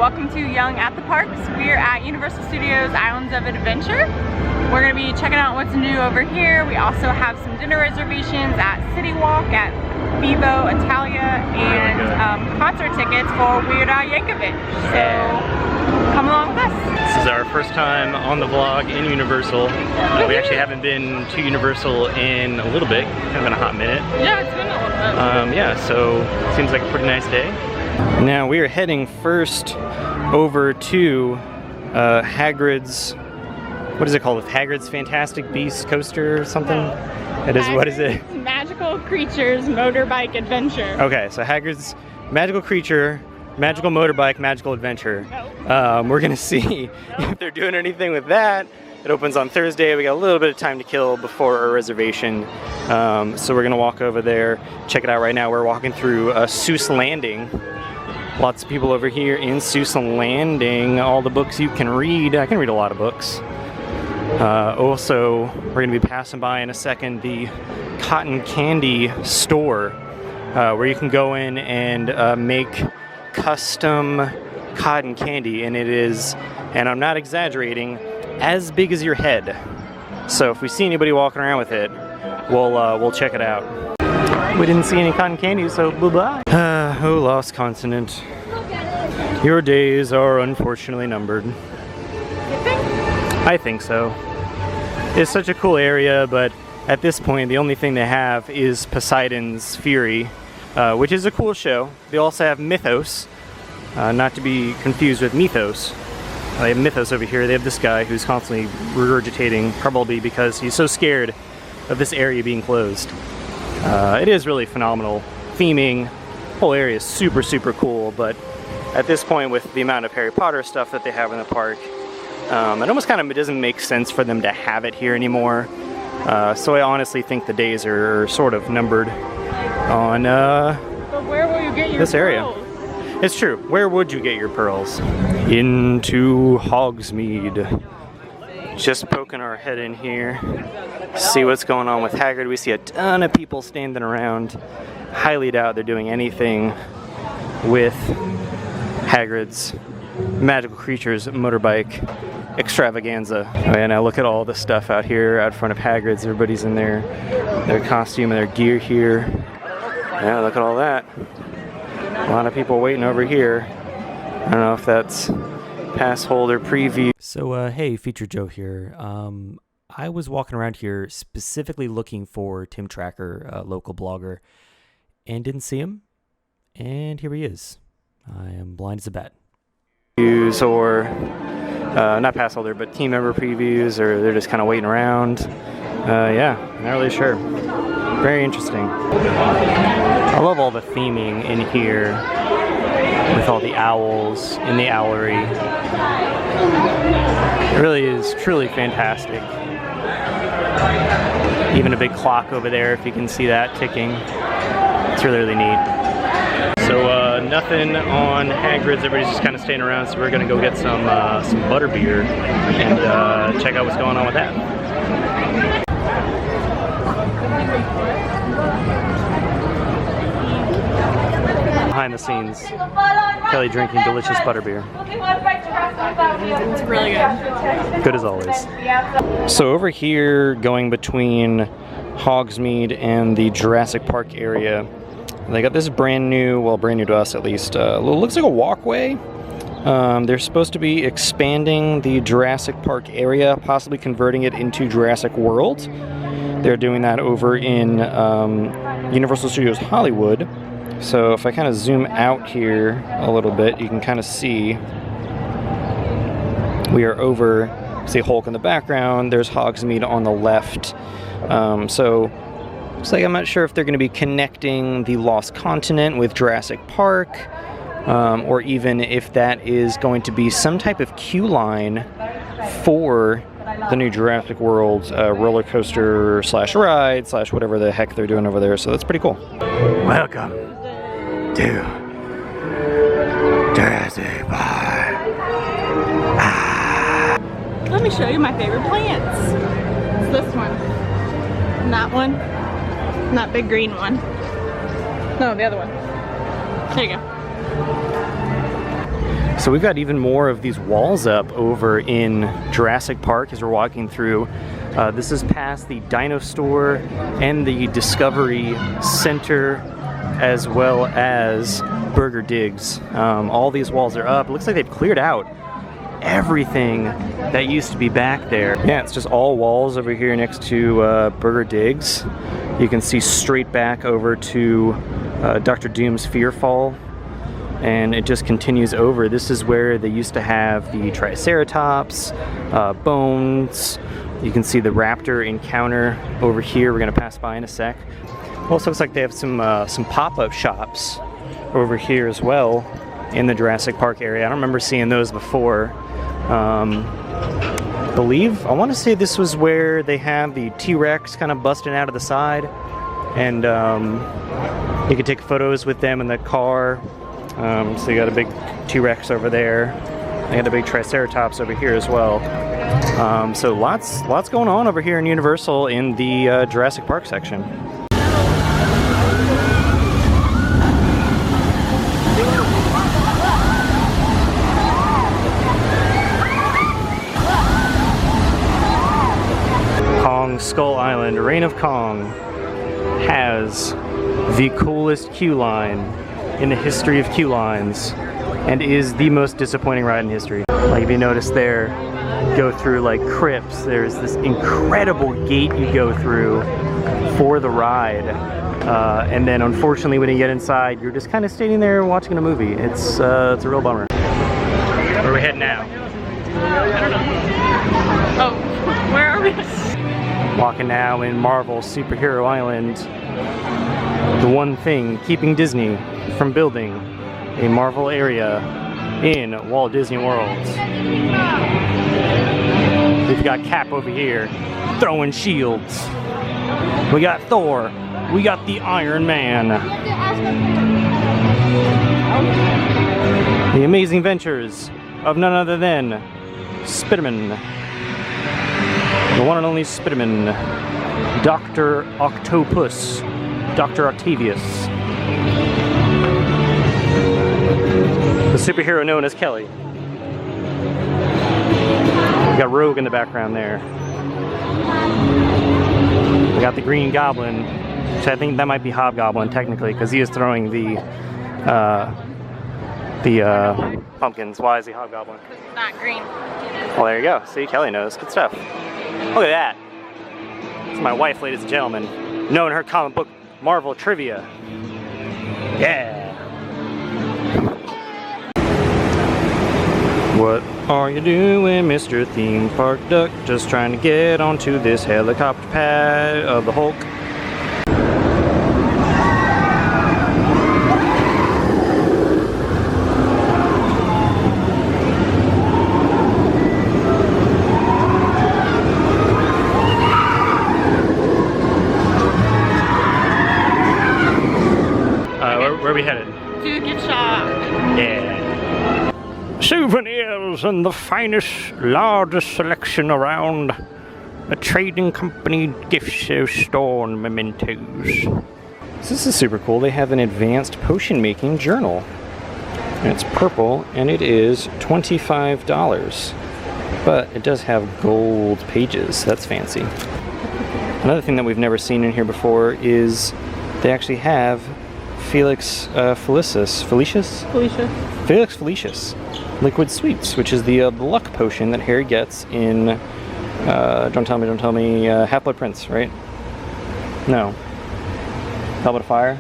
welcome to Young at the Parks. We're at Universal Studios Islands of Adventure. We're going to be checking out what's new over here. We also have some dinner reservations at City Walk, at Vivo Italia, and concert tickets for Weird Al Yankovic. So come along with us. This is our first time on the vlog in Universal. We actually haven't been to Universal in a little bit, kind of been a hot minute. Yeah, it's been a little bit. Yeah, so it seems like a pretty nice day. Now we are heading first over to Hagrid's, what is it called? Hagrid's Fantastic Beasts Coaster or something? It is, what is it? Magical Creatures Motorbike Adventure. Okay, so Hagrid's Magical Creature, Magical Motorbike, Magical Adventure. We're gonna see if they're doing anything with that. It opens on Thursday. We got a little bit of time to kill before our reservation. So we're gonna walk over there, check it out right now. We're walking through Seuss Landing. Lots of people over here in Seuss Landing. All the books you can read. I can read a lot of books. Also, we're gonna be passing by in a second the cotton candy store, where you can go in and make custom cotton candy, and it is, and I'm not exaggerating, as big as your head. So if we see anybody walking around with it, we'll check it out. We didn't see any cotton candy, so bye-bye. Oh, lost continent. Your days are unfortunately numbered. You think? I think so. It's such a cool area, but at this point, the only thing they have is Poseidon's Fury, which is a cool show. They also have Mythos, not to be confused with Mythos. They have Mythos over here. They have this guy who's constantly regurgitating, probably because he's so scared of this area being closed. It is really phenomenal. Theming, whole area is super, super cool, but at this point, with the amount of Harry Potter stuff that they have in the park, it almost kind of doesn't make sense for them to have it here anymore. So I honestly think the days are sort of numbered on But where will you get your this area. pearls? It's true. Where would you get your pearls? Into Hogsmeade. Just poking our head in here. See what's going on with Hagrid. We see a ton of people standing around. Highly doubt they're doing anything with Hagrid's Magical Creatures Motorbike Extravaganza. Oh yeah, now look at all the stuff out here out front of Hagrid's. Everybody's in their costume and their gear here. Yeah, look at all that. A lot of people waiting over here. I don't know if that's pass holder preview. So hey, Feature Joe here. I was walking around here specifically looking for Tim Tracker, a local blogger, and didn't see him. And here he is. I am blind as a bat. Or not pass holder, but team member previews, or they're just kind of waiting around. Yeah, not really sure. Very interesting. I love all the theming in here with all the owls in the owlery. It really is truly fantastic. Even a big clock over there, if you can see that ticking. It's really, really neat. So nothing on Hagrid's. Everybody's just kind of staying around, so we're gonna go get some Butterbeer and check out what's going on with that. Behind the scenes, Kelly drinking delicious Butterbeer. It's really good. Good as always. So over here, going between Hogsmeade and the Jurassic Park area, they got this brand new, well, brand new to us at least, looks like a walkway. They're supposed to be expanding the Jurassic Park area, possibly converting it into Jurassic World. They're doing that over in Universal Studios Hollywood. So if I kind of zoom out here a little bit, you can kind of see we are over, see Hulk in the background, there's Hogsmeade on the left. So looks like I'm not sure if they're going to be connecting the Lost Continent with Jurassic Park, or even if that is going to be some type of queue line for the new Jurassic World roller coaster slash ride slash whatever the heck they're doing over there. So that's pretty cool. Welcome to Jurassic Park. Let me show you my favorite plants. It's this one. And that one. And that big green one. No, the other one. There you go. So we've got even more of these walls up over in Jurassic Park as we're walking through. This is past the Dino Store and the Discovery Center, as well as Burger Digs. All these walls are up. It looks like they've cleared out everything that used to be back there. Yeah, it's just all walls over here next to Burger Digs. You can see straight back over to Dr. Doom's Fearfall, and it just continues over. This is where they used to have the Triceratops, bones. You can see the raptor encounter over here. We're gonna pass by in a sec. Also looks like they have some pop-up shops over here as well in the Jurassic Park area. I don't remember seeing those before. I want to say this was where they have the T-Rex kind of busting out of the side, and you could take photos with them in the car. So you got a big T-Rex over there. They got a big Triceratops over here as well. So lots going on over here in Universal in the Jurassic Park section. Skull Island, Reign of Kong, has the coolest queue line in the history of queue lines, and is the most disappointing ride in history. Like if you notice there, go through like crypts, there's this incredible gate you go through for the ride, and then unfortunately when you get inside, you're just kind of standing there watching a movie. It's a real bummer. Where are we heading now? I don't know. Oh, where are we? Walking now in Marvel Superhero Island. The one thing keeping Disney from building a Marvel area in Walt Disney World. We've got Cap over here throwing shields. We got Thor. We got the Iron Man. The amazing ventures of none other than Spiderman. The one and only Spiderman, Dr. Octopus, Dr. Octavius. The superhero known as Kelly. We got Rogue in the background there. We got the Green Goblin, which I think that might be Hobgoblin technically, because he is throwing the pumpkins. Why is he Hobgoblin? Because it's not green. Well, there you go. See, Kelly knows. Good stuff. Look at that. It's my wife, ladies and gentlemen, knowing her comic book Marvel trivia. Yeah. What are you doing, Mr. Theme Park Duck? Just trying to get onto this helicopter pad of the Hulk. Where are we headed? To the gift shop. Yeah. Souvenirs and the finest, largest selection around. A trading company gift store and mementos. So this is super cool. They have an advanced potion making journal. And it's purple and it is $25. But it does have gold pages. That's fancy. Another thing that we've never seen in here before is they actually have Felix Felicius Liquid Sweets, which is the luck potion that Harry gets in, don't tell me, Half-Blood Prince, right? No. Goblet of Fire?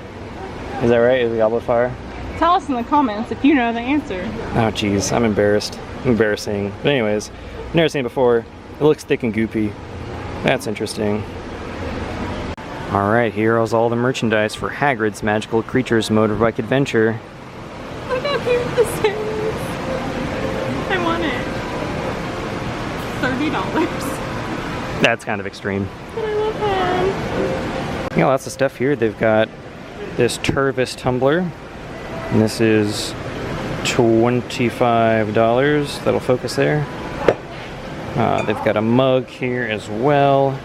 Is that right? Is it Goblet of Fire? Tell us in the comments if you know the answer. Oh jeez, I'm embarrassed. Embarrassing. But anyways, never seen it before. It looks thick and goopy. That's interesting. Alright, here is all the merchandise for Hagrid's Magical Creatures Motorbike Adventure. Look how cute this is. I want it. $30. That's kind of extreme. But I love him. You know, lots of stuff here. They've got this Turvis tumbler. And this is $25. That'll focus there. They've got a mug here as well.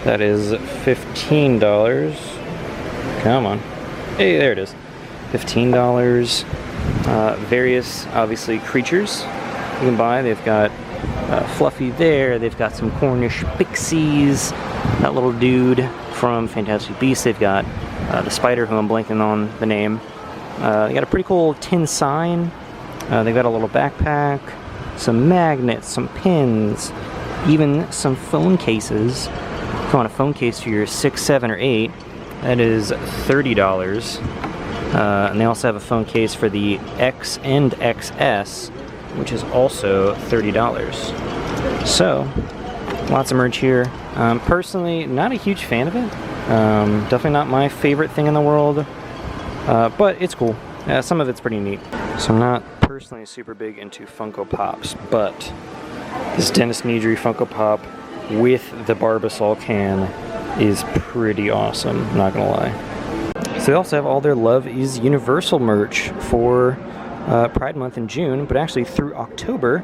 That is $15. Come on. Hey, there it is. $15. Various, obviously, creatures you can buy. They've got Fluffy there. They've got some Cornish pixies. That little dude from Fantastic Beasts. They've got the spider, who I'm blanking on the name. They got a pretty cool tin sign. They've got a little backpack, some magnets, some pins, even some phone cases. If you want a phone case for your 6, 7, or 8, that is $30. And they also have a phone case for the X and XS, which is also $30. So, lots of merch here. Personally, not a huge fan of it. Definitely not my favorite thing in the world, but it's cool. Some of it's pretty neat. So I'm not personally super big into Funko Pops, but this Dennis Nedry Funko Pop with the Barbasol can is pretty awesome, I'm not gonna lie. So they also have all their Love is Universal merch for Pride Month in June, but actually through October.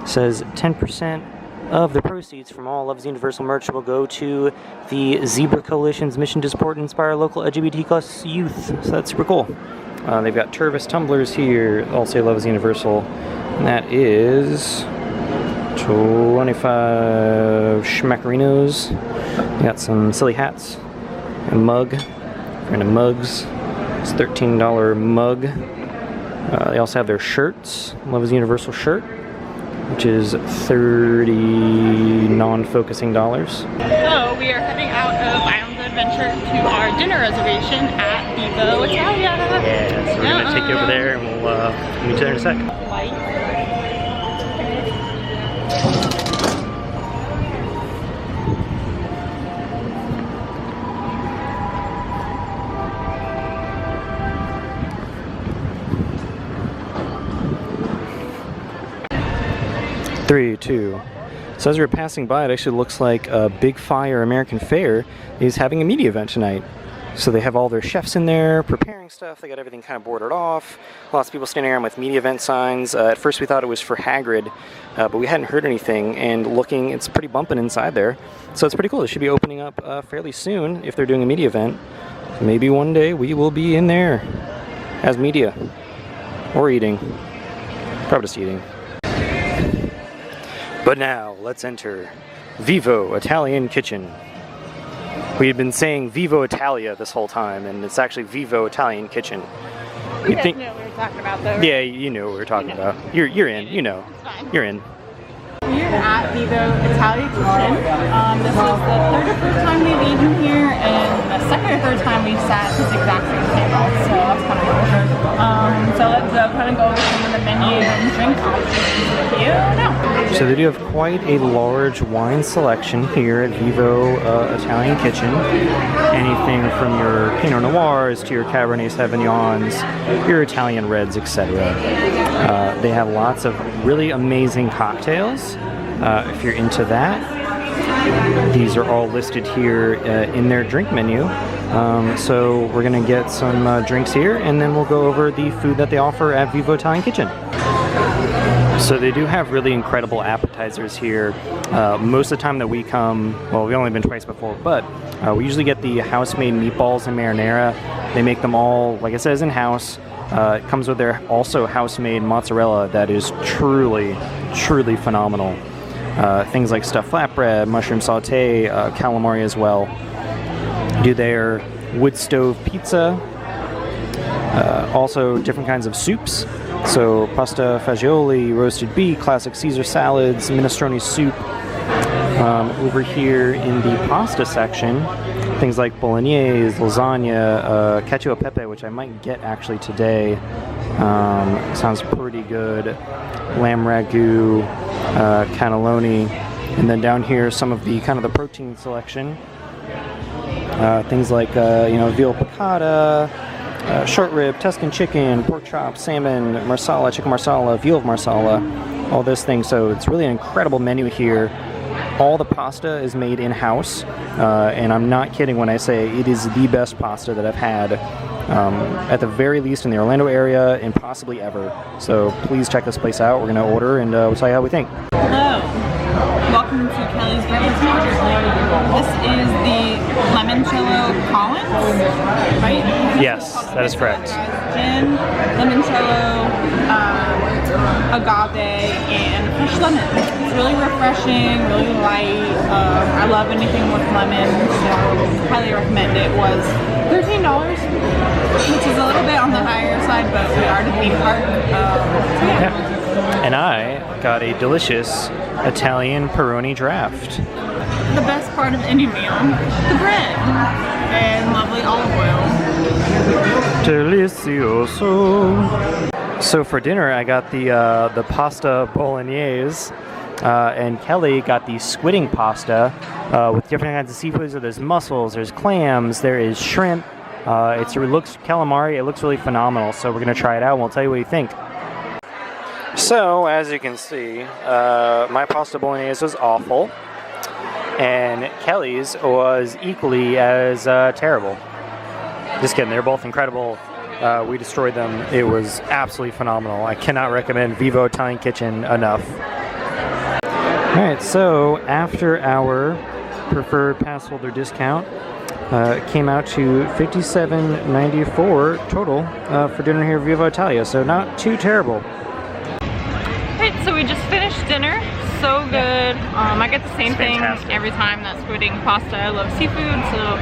It says 10% of the proceeds from all Love is Universal merch will go to the Zebra Coalition's mission to support and inspire local LGBT+ youth. So that's super cool. They've got Tervis tumblers here, all say Love is Universal, and that is 25 schmackerinos. They got some silly hats, a mug, and mugs. It's a $13 mug. They also have their shirts, Love is Universal shirt, which is 30 non-focusing dollars. So we are heading out of Islands of Adventure to our dinner reservation at Vivo Italian. Yeah, so we're gonna take you over there and we'll meet you there in a sec. Light. 3, 2. So as we were passing by, it actually looks like Big Fire American Fair is having a media event tonight. So they have all their chefs in there preparing stuff. They got everything kind of boarded off. Lots of people standing around with media event signs. At first we thought it was for Hagrid, but we hadn't heard anything. And looking, it's pretty bumping inside there. So it's pretty cool. It should be opening up fairly soon if they're doing a media event. Maybe one day we will be in there as media. Or eating. Probably just eating. But now, let's enter Vivo Italian Kitchen. We had been saying Vivo Italia this whole time, and it's actually Vivo Italian Kitchen. You guys know what we were talking about, though. Yeah, you know what we were talking about. You're in, you know. It's fine. You're in. We're at Vivo Italian Kitchen. This was the third or fourth time we've eaten here, and the second or third time we've sat at this exact same table, so that's kind of cool. So let's kind of go over some of the menu and drink options with you now. So they do have quite a large wine selection here at Vivo Italian Kitchen. Anything from your Pinot Noirs to your Cabernet Sauvignons, your Italian Reds, etc. They have lots of really amazing cocktails, if you're into that. These are all listed here in their drink menu. So we're going to get some drinks here, and then we'll go over the food that they offer at Vivo Italian Kitchen. So they do have really incredible appetizers here. Most of the time that we come, well, we've only been twice before, but we usually get the house-made meatballs and marinara. They make them all, like it says, in-house. It comes with their also house-made mozzarella that is truly, truly phenomenal. Things like stuffed flatbread, mushroom saute, calamari as well. Do their wood stove pizza. Also different kinds of soups. So pasta fagioli, roasted beef, classic Caesar salads, minestrone soup. Over here in the pasta section, things like bolognese, lasagna, cacio e pepe, which I might get actually today. Sounds pretty good. Lamb ragu, cannelloni, and then down here some of the kind of the protein selection. Things like veal piccata, short rib, Tuscan chicken, pork chop, salmon, marsala, chicken marsala, veal of marsala, all those things. So it's really an incredible menu here. All the pasta is made in-house, and I'm not kidding when I say it is the best pasta that I've had, at the very least in the Orlando area and possibly ever. So please check this place out. We're going to order, and we'll tell you how we think. Hello. Welcome to Kelly's Breakfast Order. This is the limoncello Collins. right? Yes, that is correct. Gin, limoncello, agave, and fresh lemon. It's really refreshing, really light. I love anything with lemon, so highly recommend it. It was $13, which is a little bit on the higher side, but we are at a theme park. So yeah. And I got a delicious Italian Peroni draft. The best part of any meal, the bread and lovely olive oil. Delicioso. So for dinner, I got the pasta bolognese, and Kelly got the squidding pasta with different kinds of seafoods. So there's mussels, there's clams, there is shrimp. It looks calamari. It looks really phenomenal. So we're gonna try it out, and we'll tell you what you think. So as you can see, my pasta bolognese was awful, and Kelly's was equally as terrible. Just kidding, they're both incredible. We destroyed them. It was absolutely phenomenal. I cannot recommend Vivo Italian Kitchen enough. Alright, so after our preferred pass holder discount, it came out to $57.94 total for dinner here at Vivo Italia, so not too terrible. Alright, so we just finished dinner. So good. I get the same thing every time, that squidding pasta. I love seafood, so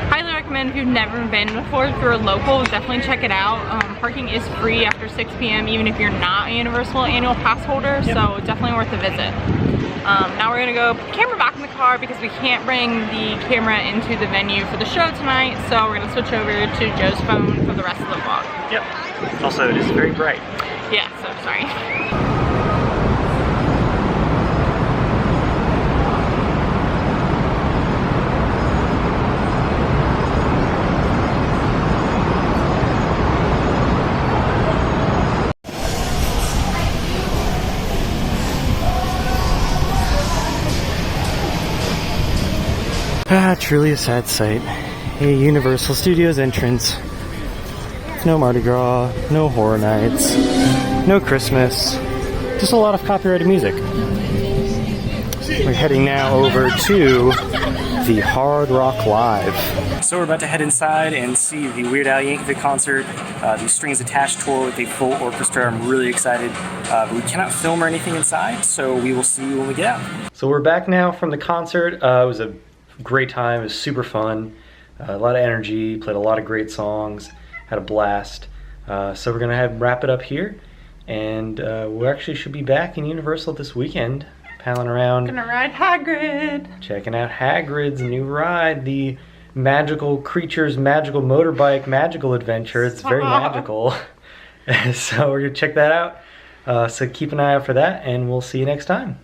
highly recommend if you've never been before. If you're a local, definitely check it out. Parking is free after 6 p.m. even if you're not a Universal annual pass holder, so definitely worth a visit. Now we're gonna go put the camera back in the car because we can't bring the camera into the venue for the show tonight, so we're gonna switch over to Joe's phone for the rest of the vlog. Yep. Also, it is very bright. Yeah, so sorry. Truly a sad sight. A Universal Studios entrance. No Mardi Gras, no Horror Nights, no Christmas, just a lot of copyrighted music. We're heading now over to the Hard Rock Live. So we're about to head inside and see the Weird Al Yankovic concert, the Strings Attached tour with a full orchestra. I'm really excited, but we cannot film or anything inside, so we will see you when we get out. So we're back now from the concert. It was a great time. It was super fun. A lot of energy. Played a lot of great songs. Had a blast. So we're gonna wrap it up here, and we actually should be back in Universal this weekend, palling around. Gonna ride Hagrid. Checking out Hagrid's new ride, the Magical Creatures, Magical Motorbike, Magical Adventure. It's very magical. So we're gonna check that out. So keep an eye out for that, and we'll see you next time.